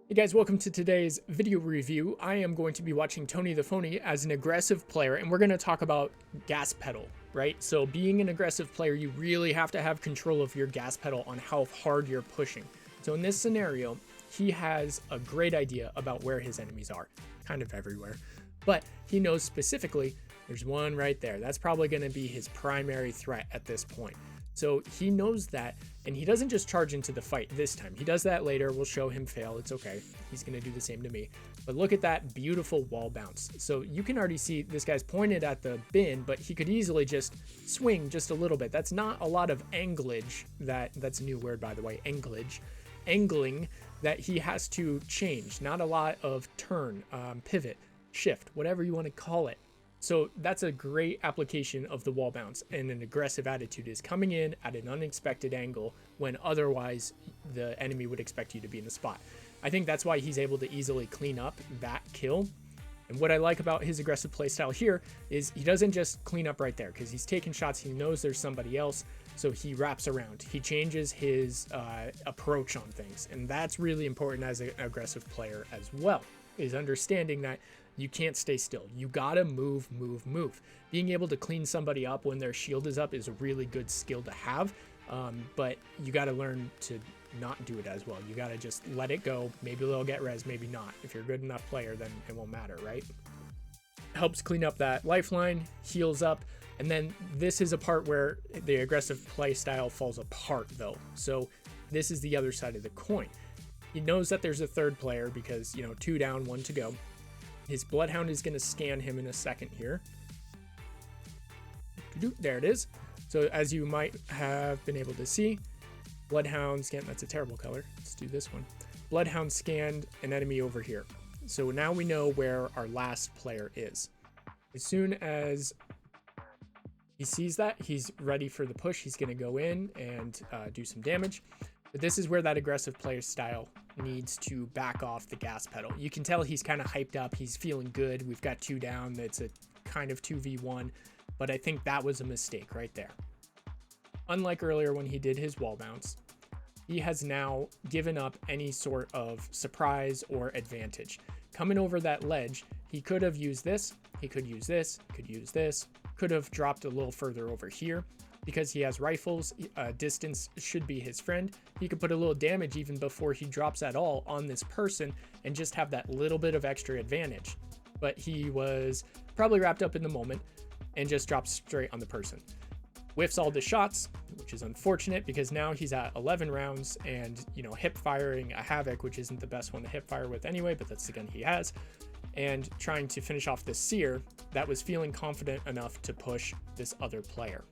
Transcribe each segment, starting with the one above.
Hey guys, welcome to today's video review. I am going to be watching Toni the Phoni as an aggressive player, and we're going to talk about gas pedal, right? So being an aggressive player, you really have to have control of your gas pedal on how hard you're pushing. So in this scenario, he has a great idea about where his enemies are, kind of everywhere, but he knows specifically there's one right there. That's probably going to be his primary threat at this point. So he knows that, and he doesn't just charge into the fight this time. He does that later. We'll show him fail. It's okay. He's going to do the same to me. But look at that beautiful wall bounce. So you can already see this guy's pointed at the bin, but he could easily just swing just a little bit. That's not a lot of anglage. That's a new word, by the way, anglage. Angling that he has to change. Not a lot of turn, pivot, shift, whatever you want to call it. So that's a great application of the wall bounce, and an aggressive attitude is coming in at an unexpected angle when otherwise the enemy would expect you to be in the spot. I think that's why he's able to easily clean up that kill. And what I like about his aggressive playstyle here is he doesn't just clean up right there because he's taking shots. He knows there's somebody else, so he wraps around. He changes his approach on things, and that's really important as an aggressive player as well, is understanding that you can't stay still. You gotta move. Being able to clean somebody up when their shield is up is a really good skill to have, but you gotta learn to not do it as well. You gotta just let it go. Maybe they'll get res, maybe not. If you're a good enough player, then it won't matter, right? Helps clean up that lifeline, heals up, and then this is a part where the aggressive play style falls apart though. So this is the other side of the coin. He knows that there's a third player because, 2 down, 1 to go. His Bloodhound is going to scan him in a second here. There it is. So as you might have been able to see, Bloodhound scan, that's a terrible color. Let's do this one. Bloodhound scanned an enemy over here. So now we know where our last player is. As soon as he sees that, he's ready for the push. He's going to go in and do some damage. But this is where that aggressive player style needs to back off the gas pedal. You can tell he's kind of hyped up. He's feeling good. We've got 2 down. It's a kind of 2v1, but I think that was a mistake right there. Unlike earlier when he did his wall bounce, he has now given up any sort of surprise or advantage. Coming over that ledge, he could have used this. He could use this, could use this, could have dropped a little further over here. Because he has rifles, distance should be his friend. He could put a little damage even before he drops at all on this person and just have that little bit of extra advantage. But he was probably wrapped up in the moment and just dropped straight on the person. Whiffs all the shots, which is unfortunate because now he's at 11 rounds and, hip firing a Havoc, which isn't the best one to hip fire with anyway, but that's the gun he has. And trying to finish off this Seer that was feeling confident enough to push this other player.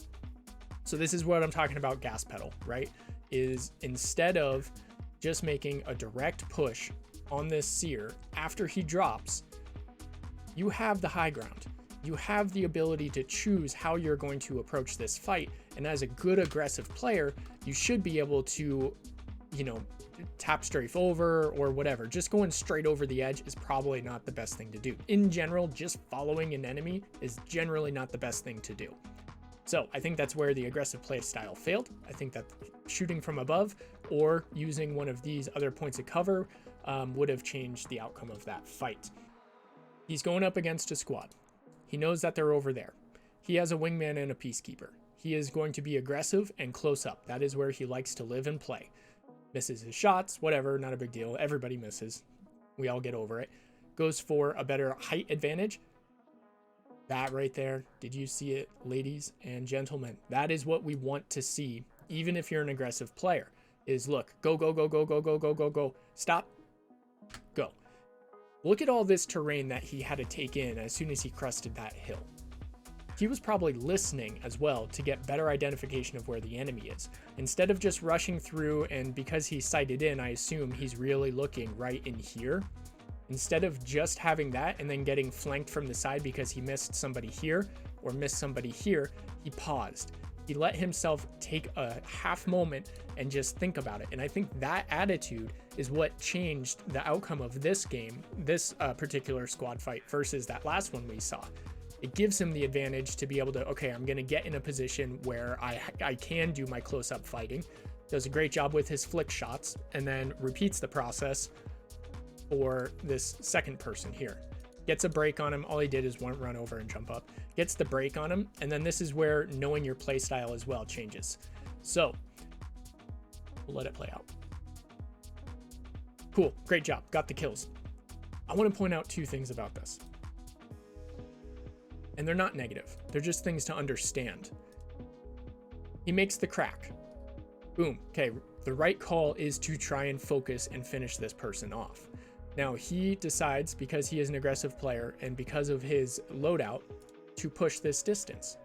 So this is what I'm talking about gas pedal, right? Is instead of just making a direct push on this Seer after he drops, you have the high ground. You have the ability to choose how you're going to approach this fight. And as a good aggressive player, you should be able to, tap strafe over or whatever. Just going straight over the edge is probably not the best thing to do. In general, just following an enemy is generally not the best thing to do. So I think that's where the aggressive play style failed. I think that shooting from above or using one of these other points of cover would have changed the outcome of that fight. He's going up against a squad. He knows that they're over there. He has a wingman and a peacekeeper. He is going to be aggressive and close up. That is where he likes to live and play. Misses his shots, whatever, not a big deal. Everybody misses. We all get over it. Goes for a better height advantage. That right there, did you see it, ladies and gentlemen? That is what we want to see, even if you're an aggressive player, is look, go, stop, go. Look at all this terrain that he had to take in as soon as he crested that hill. He was probably listening as well to get better identification of where the enemy is. Instead of just rushing through, and because he's sighted in, I assume he's really looking right in here. Instead of just having that and then getting flanked from the side because he missed somebody here or missed somebody here, he paused. He let himself take a half moment and just think about it. And I think that attitude is what changed the outcome of this game, this particular squad fight versus that last one we saw. It gives him the advantage to be able to, okay, I'm going to get in a position where I can do my close-up fighting. Does a great job with his flick shots and then repeats the process for this second person here. Gets a break on him. All he did is run over and jump up. Gets the break on him. And then this is where knowing your play style as well changes. So we'll let it play out. Cool. Great job. Got the kills. I want to point out two things about this. And they're not negative. They're just things to understand. He makes the crack. Boom. Okay. The right call is to try and focus and finish this person off. Now he decides, because he is an aggressive player and because of his loadout, to push this distance.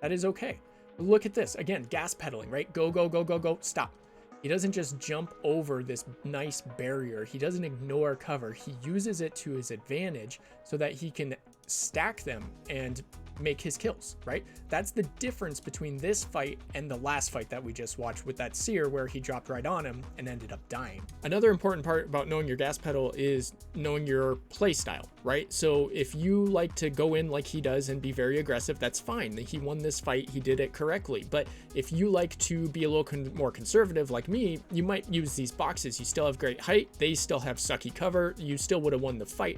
That is okay. Look at this. Again, gas pedaling, right? Go, go, go, go, go. Stop. He doesn't just jump over this nice barrier. He doesn't ignore cover. He uses it to his advantage so that he can stack them and make his kills, right? That's the difference between this fight and the last fight that we just watched with that seer where he dropped right on him and ended up dying. Another important part about knowing your gas pedal is knowing your play style, right? So if you like to go in like he does and be very aggressive, that's fine. He won this fight, he did it correctly. But if you like to be a little more conservative like me, you might use these boxes. You still have great height, they still have sucky cover, you still would have won the fight.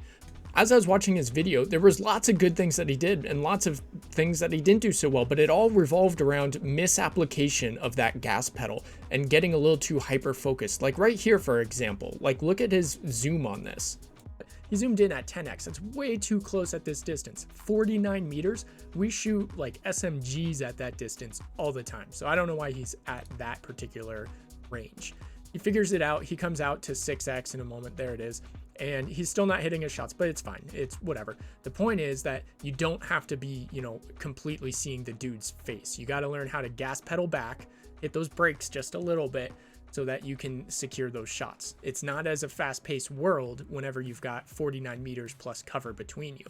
As I was watching his video, there was lots of good things that he did and lots of things that he didn't do so well, but it all revolved around misapplication of that gas pedal and getting a little too hyper focused. Like right here, for example, like look at his zoom on this. He zoomed in at 10x. That's way too close at this distance. 49 meters. We shoot like SMGs at that distance all the time. So I don't know why he's at that particular range. He figures it out. He comes out to 6x in a moment. There it is. And he's still not hitting his shots, but it's fine. It's whatever. The point is that you don't have to be, completely seeing the dude's face. You got to learn how to gas pedal back, hit those brakes just a little bit so that you can secure those shots. It's not as a fast-paced world whenever you've got 49 meters plus cover between you.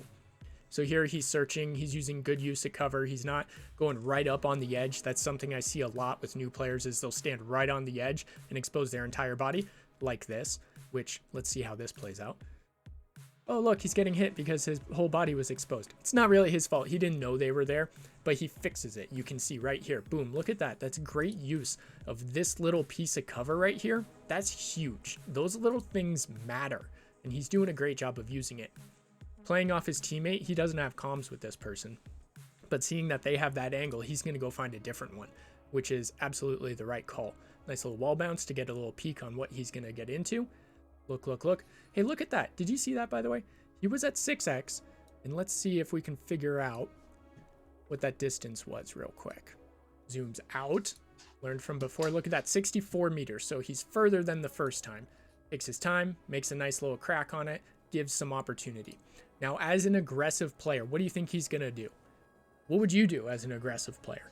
So here he's searching, he's using good use of cover. He's not going right up on the edge. That's something I see a lot with new players is they'll stand right on the edge and expose their entire body like this, which let's see how this plays out. Oh, look, he's getting hit because his whole body was exposed. It's not really his fault. He didn't know they were there, but he fixes it. You can see right here. Boom, look at that. That's great use of this little piece of cover right here. That's huge. Those little things matter, and he's doing a great job of using it. Playing off his teammate, he doesn't have comms with this person, but seeing that they have that angle, he's going to go find a different one, which is absolutely the right call. Nice little wall bounce to get a little peek on what he's going to get into. Look, look, look. Hey, look at that. Did you see that, by the way? He was at 6x, and let's see if we can figure out what that distance was real quick. Zooms out. Learned from before. Look at that, 64 meters. So he's further than the first time. Takes his time, makes a nice little crack on it, gives some opportunity. Now, as an aggressive player, what do you think he's going to do? What would you do as an aggressive player?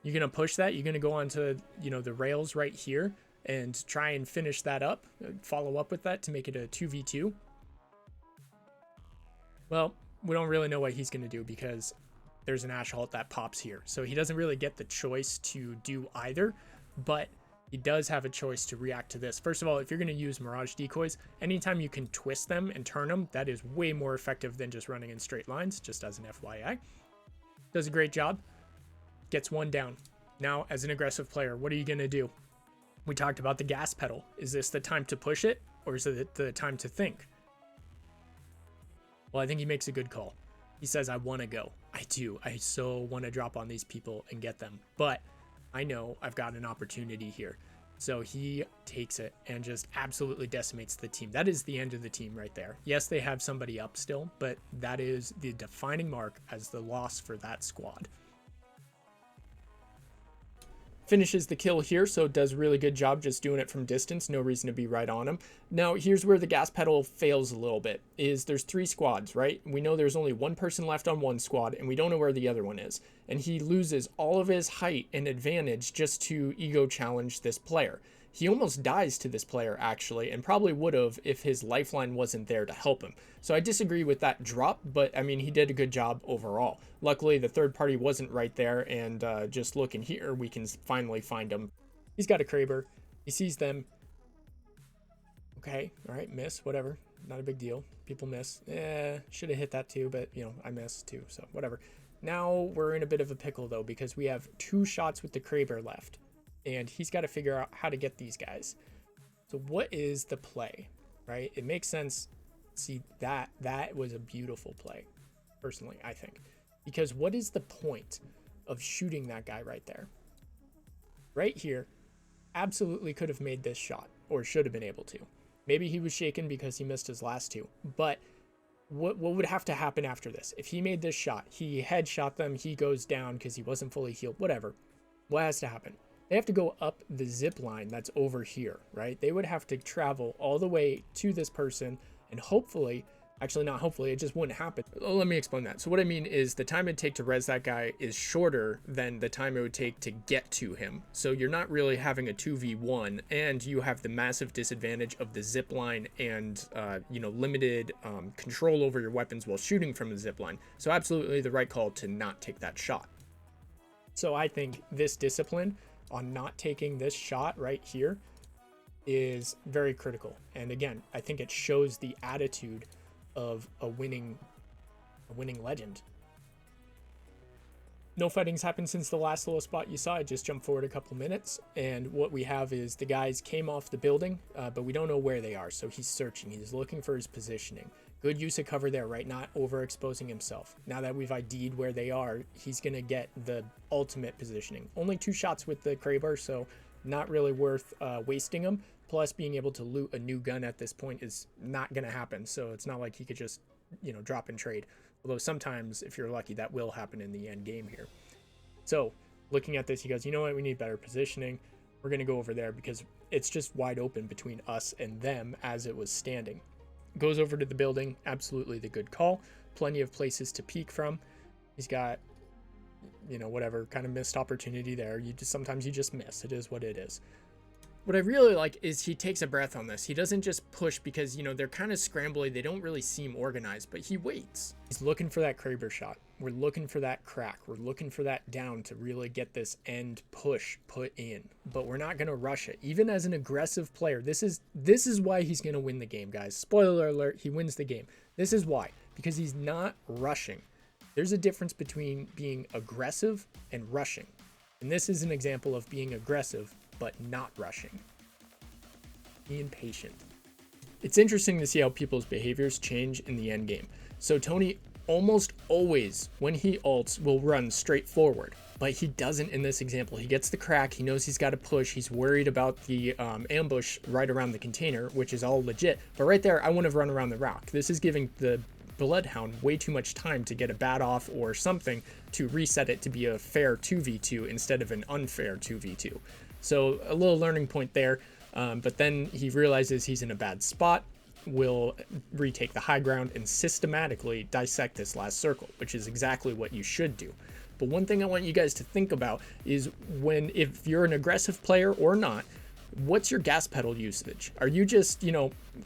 You're going to push that? You're going to go onto, the rails right here and try and finish that up, follow up with that to make it a 2v2? Well, we don't really know what he's going to do because there's an Ash Halt that pops here. So he doesn't really get the choice to do either, but he does have a choice to react to this. First of all, if you're going to use Mirage decoys, anytime you can twist them and turn them, that is way more effective than just running in straight lines, just as an FYI. Does a great job. Gets one down. Now, as an aggressive player, what are you going to do? We talked about the gas pedal. Is this the time to push it, or is it the time to think? Well, I think he makes a good call. He says, I want to go. I do. I so want to drop on these people and get them. But I know I've got an opportunity here. So he takes it and just absolutely decimates the team. That is the end of the team right there. Yes, they have somebody up still, but that is the defining mark as the loss for that squad. Finishes the kill here, so does a really good job just doing it from distance. No reason to be right on him. Now, here's where the gas pedal fails a little bit, is there's 3 squads, right? We know there's only one person left on one squad, and we don't know where the other one is. And he loses all of his height and advantage just to ego challenge this player. He almost dies to this player, actually, and probably would have if his lifeline wasn't there to help him. So I disagree with that drop, but I mean, he did a good job overall. Luckily, the third party wasn't right there, and just looking here, we can finally find him. He's got a Kraber. He sees them. Okay, all right, miss, whatever. Not a big deal. People miss. Should have hit that too, but, I missed too, so whatever. Now we're in a bit of a pickle, though, because we have 2 shots with the Kraber left. And he's got to figure out how to get these guys. So what is the play? right? It makes sense. See, that was a beautiful play, personally, I think. Because what is the point of shooting that guy right there? Right here, absolutely could have made this shot, or should have been able to. Maybe he was shaken because he missed his last two, but what would have to happen after this? If he made this shot, he headshot them, he goes down because he wasn't fully healed, whatever. What has to happen? They have to go up the zip line that's over here, right? They would have to travel all the way to this person, and hopefully, actually not hopefully, it just wouldn't happen. Let me explain that. So what I mean is the time it'd take to res that guy is shorter than the time it would take to get to him. So you're not really having a 2v1, and you have the massive disadvantage of the zip line and limited control over your weapons while shooting from the zip line. So absolutely the right call to not take that shot. So I think this discipline on not taking this shot right here is very critical. And again, I think it shows the attitude of a winning legend. No fighting's happened since the last little spot you saw. I just jumped forward a couple minutes, and what we have is the guys came off the building, but we don't know where they are. So he's searching, he's looking for his positioning. Good use of cover there, right? Not overexposing himself. Now that we've ID'd where they are, he's gonna get the ultimate positioning. Only 2 shots with the Kraber, so not really worth wasting them. Plus, being able to loot a new gun at this point is not gonna happen. So it's not like he could just, drop and trade. Although sometimes, if you're lucky, that will happen in the end game here. So looking at this, he goes, you know what? We need better positioning. We're gonna go over there because it's just wide open between us and them as it was standing. Goes over to the building, absolutely the good call. Plenty of places to peek from. He's got, whatever kind of missed opportunity there. Sometimes you just miss. It is what it is. What I really like is he takes a breath on this. He doesn't just push because, they're kind of scrambly. They don't really seem organized, but he waits. He's looking for that Kraber shot. We're looking for that crack. We're looking for that down to really get this end push put in, but we're not going to rush it. Even as an aggressive player, this is why he's going to win the game, guys. Spoiler alert, he wins the game. This is why, because he's not rushing. There's a difference between being aggressive and rushing. And this is an example of being aggressive, but not rushing. Being patient. It's interesting to see how people's behaviors change in the end game. So Toni almost always, when he ults, will run straight forward, but he doesn't in this example. He gets the crack, he knows he's got to push, he's worried about the ambush right around the container, which is all legit, but right there, I wouldn't have run around the rock. This is giving the Bloodhound way too much time to get a bat off or something to reset it to be a fair 2v2 instead of an unfair 2v2. So a little learning point there, but then he realizes he's in a bad spot, will retake the high ground and systematically dissect this last circle, which is exactly what you should do. But one thing I want you guys to think about is if you're an aggressive player or not, what's your gas pedal usage? Are you just,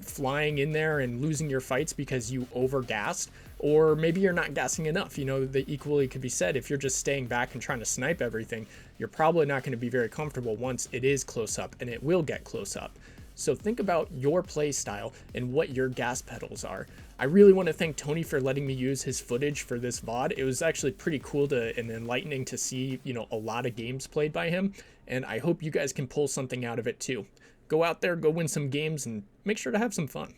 flying in there and losing your fights because you overgassed? Or maybe you're not gassing enough. The equally could be said, if you're just staying back and trying to snipe everything, you're probably not going to be very comfortable once it is close up, and it will get close up. So think about your play style and what your gas pedals are. I really want to thank Toni for letting me use his footage for this VOD. It was actually pretty cool and enlightening to see, a lot of games played by him. And I hope you guys can pull something out of it too. Go out there, go win some games, and make sure to have some fun.